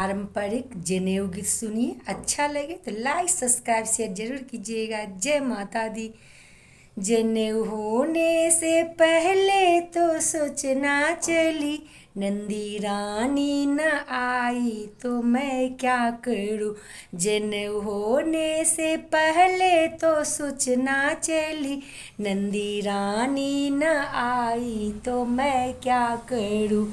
पारंपरिक जनेऊ गीत सुनिए। अच्छा लगे तो लाइक सब्सक्राइब शेयर जरूर कीजिएगा। जय माता दी। जनेऊ होने से पहले तो सोचना चली, नंदी रानी न आई तो मैं क्या करूं। जनेऊ होने से पहले तो सोचना चली, नंदी रानी न आई तो मैं क्या करूं।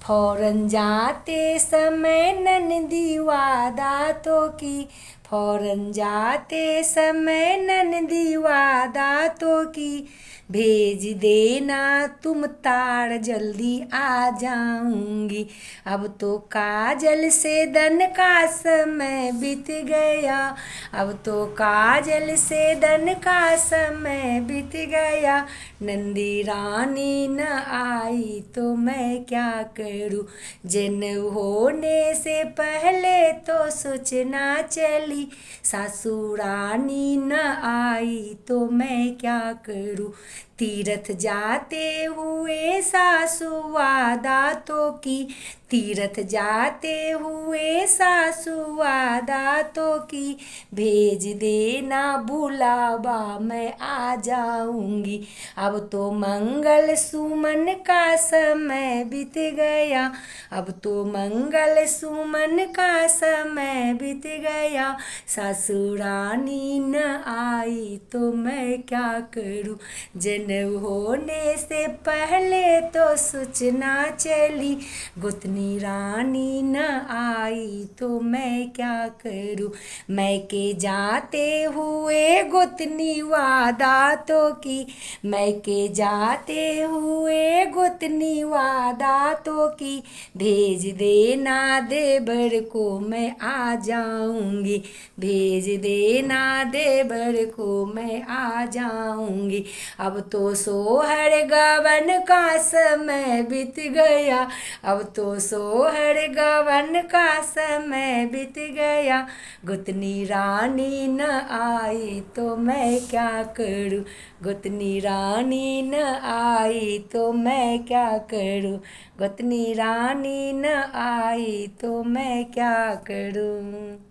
फौरन जाते समय ननदी वादा तो की, फौरन जाते समय ननदी वादा तो की, भेज देना तुम तार जल्दी आ जाऊंगी। अब तो काजल से दन का समय बीत गया, अब तो काजल से दन का समय बीत गया, नंदी रानी न आई तो मैं क्या करूं। जनेऊ होने से पहले तो सोचना चली, सासू रानी न आई तो मैं क्या करूं। तीरथ जाते हुए सासू वादा तो की, तीरथ जाते हुए सासू वादा तो की, भेज देना बुलावा मैं आ जाऊंगी। अब तो मंगल सुमन का समय बीत गया, अब तो मंगल सुमन का समय बीत गया, सासू रानी न आई तो मैं क्या करूं। जनेऊ होने से पहले तो सोचना चली, गोतनी रानी न आई तो मैं क्या करूं। मैके जाते हुए गोतनी वादा तो की, मैके जाते हुए गोतनी वादा तो की, भेज देना देवर को मैं आ जाऊंगी, भेज देना देवर को मैं आ जाऊंगी। अब तो सोहर गवन का समय बीत गया, अब तो सोहर गवन का समय बीत गया, गोतनी रानी न आई तो मैं क्या करूं। गोतनी रानी न आई तो मैं क्या करूं, गोतनी रानी न आई तो मैं क्या करूं।